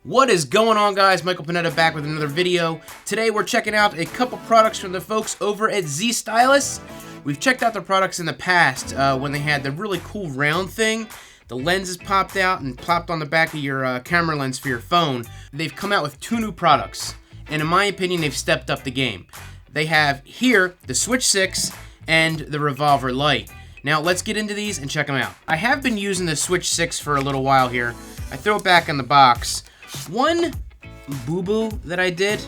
What is going on, guys? Michael Panetta back with another video. Today we're checking out a couple products from the folks over at Ztylus. We've checked out their products in the past when they had the really cool round thing. The lenses popped out and plopped on the back of your camera lens for your phone. They've come out with two new products, and in my opinion, they've stepped up the game. They have here the Switch 6 and the Revolver Light. Now let's get into these and check them out. I have been using the Switch 6 for a little while here. I throw it back in the box. One boo-boo that I did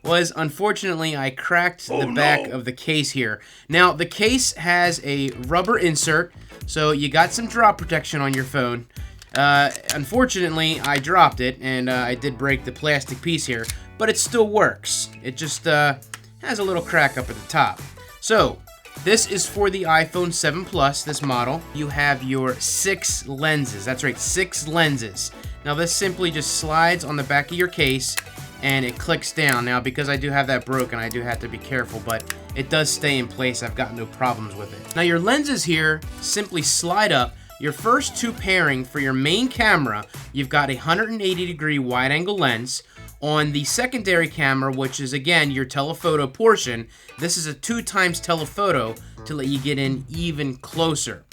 was, unfortunately, I cracked the back of the case here. Now, the case has a rubber insert, so you got some drop protection on your phone. Unfortunately, I dropped it, and I did break the plastic piece here, but it still works. It just has a little crack up at the top. So, this is for the iPhone 7 Plus, this model. You have your 6 lenses. That's right, 6 lenses. Now this simply just slides on the back of your case and it clicks down. Now because I do have that broken, I do have to be careful, but it does stay in place. I've got no problems with it. Now your lenses here simply slide up. Your first two pairing for your main camera, you've got a 180-degree wide-angle lens. On the secondary camera, which is again your telephoto portion, this is a 2x telephoto to let you get in even closer.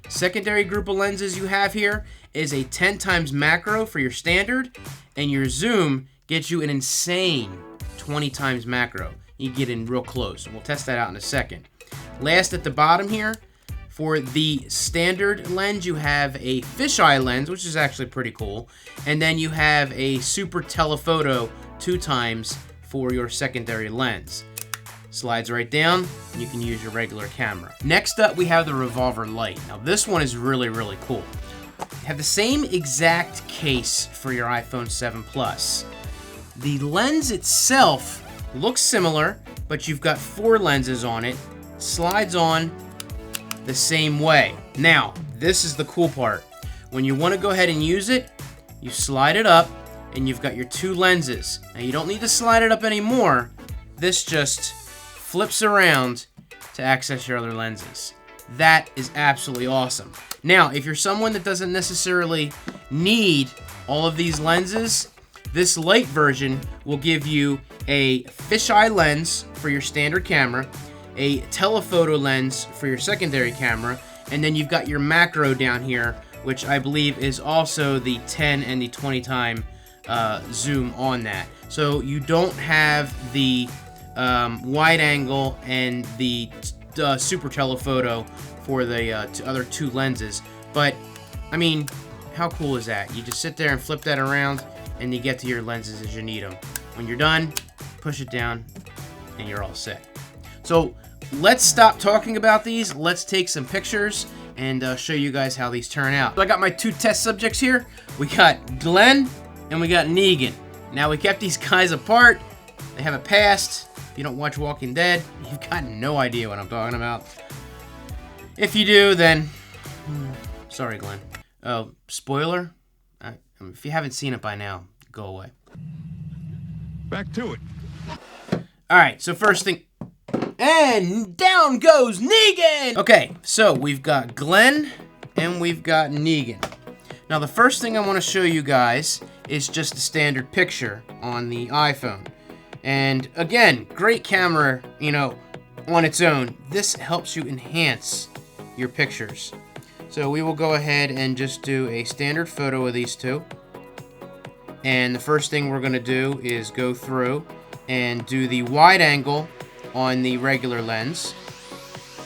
Secondary group of lenses you have here is a 10x macro for your standard, and your zoom gets you an insane 20x macro. You get in real close, and we'll test that out in a second. Last at the bottom here, for the standard lens, you have a fisheye lens, which is actually pretty cool, and then you have a super telephoto 2x for your secondary lens. Slides right down, and you can use your regular camera. Next up, we have the Revolver Light. Now this one is really, really cool. You have the same exact case for your iPhone 7 Plus. The lens itself looks similar, but you've got 4 lenses on it. Slides on the same way. Now, this is the cool part. When you want to go ahead and use it, you slide it up, and you've got your 2 lenses. Now, you don't need to slide it up anymore. This just flips around to access your other lenses. That is absolutely awesome. Now, if you're someone that doesn't necessarily need all of these lenses, this light version will give you a fisheye lens for your standard camera, a telephoto lens for your secondary camera, and then you've got your macro down here, which I believe is also the 10 and the 20 time zoom on that. So you don't have the wide angle and the super telephoto for the other 2 lenses, but I mean, how cool is that? You just sit there and flip that around and you get to your lenses as you need them. When you're done, push it down and you're all set. So let's stop talking about these. Let's take some pictures and show you guys how these turn out. So I got my 2 test subjects here. We got Glenn and we got Negan. Now we kept these guys apart. They have a past. If you don't watch Walking Dead, you've got no idea what I'm talking about. If you do, then sorry, Glenn. Oh, spoiler? If you haven't seen it by now, go away. Back to it. Alright, so first thing... And down goes Negan! Okay, so we've got Glenn and we've got Negan. Now the first thing I want to show you guys is just a standard picture on the iPhone. And again, great camera, you know, on its own. This helps you enhance your pictures. So we will go ahead and just do a standard photo of these 2. And the first thing we're going to do is go through and do the wide angle on the regular lens.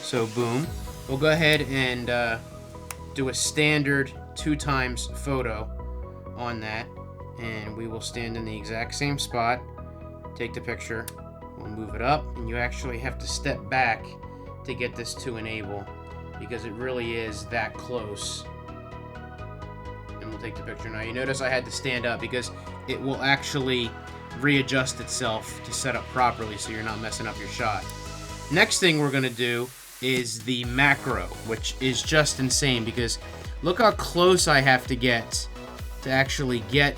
So boom. We'll go ahead and do a standard 2x photo on that. And we will stand in the exact same spot. Take the picture. We'll move it up. And you actually have to step back to get this to enable, because it really is that close. And we'll take the picture. Now you notice I had to stand up because it will actually readjust itself to set up properly so you're not messing up your shot. Next thing we're going to do is the macro, which is just insane because look how close I have to get to actually get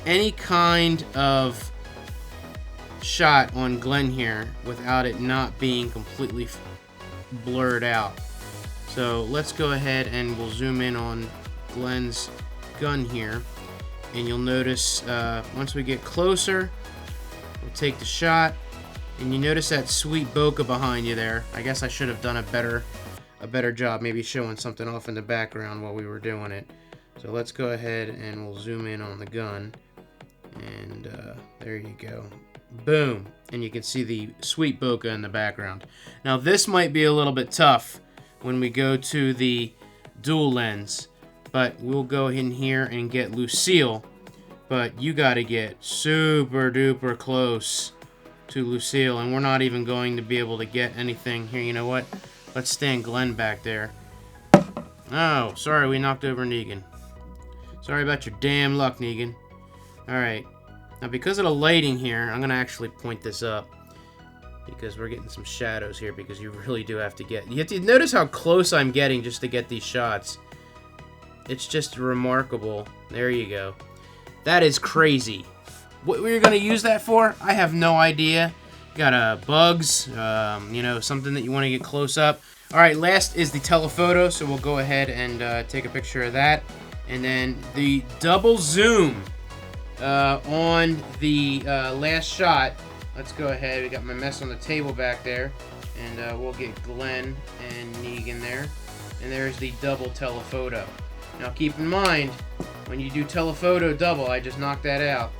any kind of shot on Glenn here without it not being completely blurred out. So let's go ahead and we'll zoom in on Glenn's gun here. And you'll notice once we get closer, we'll take the shot. And you notice that sweet bokeh behind you there. I guess I should have done a better job, maybe showing something off in the background while we were doing it. So let's go ahead and we'll zoom in on the gun. And there you go. Boom. And you can see the sweet bokeh in the background. Now this might be a little bit tough when we go to the dual lens, but we'll go in here and get Lucille. But you got to get super duper close to Lucille, and we're not even going to be able to get anything here. You know what? Let's stand Glenn back there. Oh, sorry, we knocked over Negan. Sorry about your damn luck, Negan. Alright. Now, because of the lighting here, I'm going to actually point this up, because we're getting some shadows here, because you really do have to get... You have to notice how close I'm getting just to get these shots. It's just remarkable. There you go. That is crazy. What we're going to use that for, I have no idea. Got bugs, you know, something that you want to get close up. Alright, last is the telephoto, so we'll go ahead and take a picture of that. And then the double zoom on the last shot. Let's go ahead. We got my mess on the table back there. And we'll get Glenn and Negan there. And there's the double telephoto. Now keep in mind, when you do telephoto double, I just knocked that out.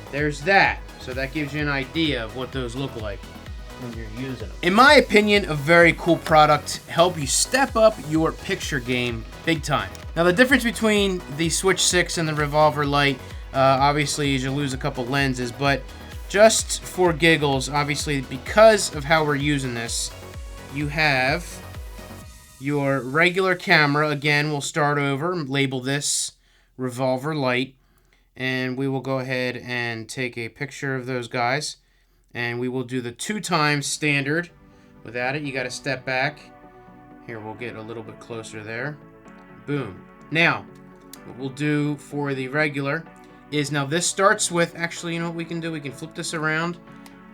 There's that. So that gives you an idea of what those look like when you're using them. In my opinion, a very cool product. Help you step up your picture game big time. Now the difference between the Switch 6 and the Revolver Lite, obviously is you lose a couple lenses, but just for giggles, obviously because of how we're using this, you have your regular camera. Again, we'll start over and label this Revolver Lite. And we will go ahead and take a picture of those guys. And we will do the 2x standard. Without it, you got to step back. Here, we'll get a little bit closer there. Boom. Now, what we'll do for the regular is, now this starts with, actually, you know what we can do? We can flip this around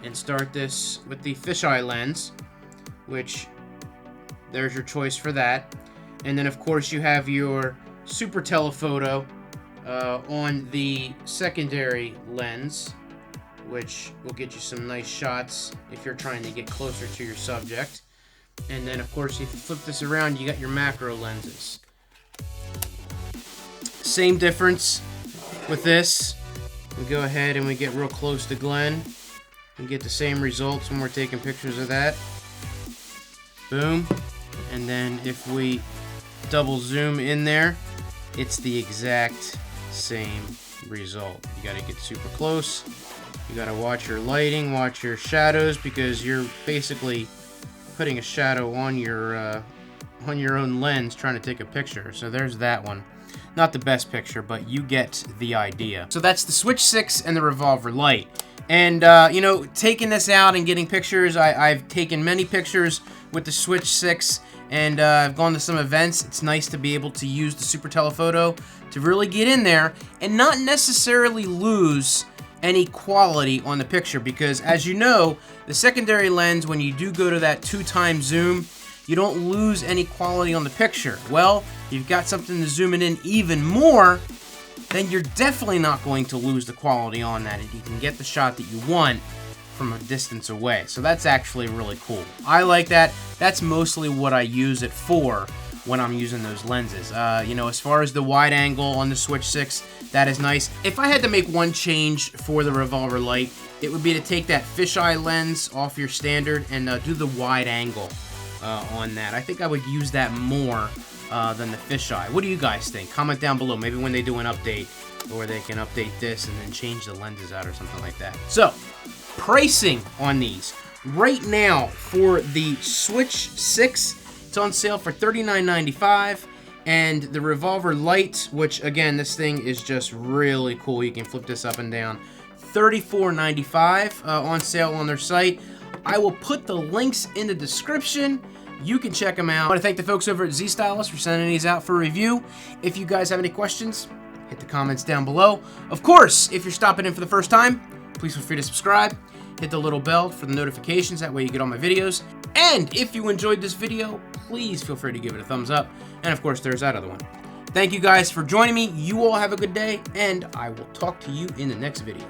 and start this with the fisheye lens, which, there's your choice for that. And then, of course, you have your super telephoto on the secondary lens, which will get you some nice shots if you're trying to get closer to your subject. And then, of course, if you flip this around, you got your macro lenses. Same difference with this. We go ahead and we get real close to Glenn. We get the same results when we're taking pictures of that. Boom. And then if we double zoom in there, it's the exact same result. You got to get super close. You got to watch your lighting, watch your shadows, because you're basically putting a shadow on your own lens trying to take a picture. So there's that one. Not the best picture, but you get the idea. So that's the Switch 6 and the Revolver Lite. And, you know, taking this out and getting pictures, I've taken many pictures with the Switch 6, and I've gone to some events. It's nice to be able to use the Super Telephoto to really get in there and not necessarily lose any quality on the picture, because as you know, the secondary lens, when you do go to that 2x zoom, you don't lose any quality on the picture. Well, you've got something to zoom it in even more, then you're definitely not going to lose the quality on that, and you can get the shot that you want from a distance away. So that's actually really cool. I like that. That's mostly what I use it for when I'm using those lenses. You know, as far as the wide angle on the Switch 6, that is nice. If I had to make one change for the Revolver Lite, it would be to take that fisheye lens off your standard and do the wide angle on that. I think I would use that more than the fisheye. What do you guys think? Comment down below. Maybe when they do an update, or they can update this and then change the lenses out or something like that. So, pricing on these. Right now, for the Switch 6, it's on sale for $39.95. And the Revolver Lite, which again, this thing is just really cool. You can flip this up and down. $34.95 on sale on their site. I will put the links in the description. You can check them out. I want to thank the folks over at Ztylus for sending these out for review. If you guys have any questions, hit the comments down below. Of course, if you're stopping in for the first time, please feel free to subscribe. Hit the little bell for the notifications. That way you get all my videos. And if you enjoyed this video, please feel free to give it a thumbs up. And of course, there's that other one. Thank you guys for joining me. You all have a good day, and I will talk to you in the next video.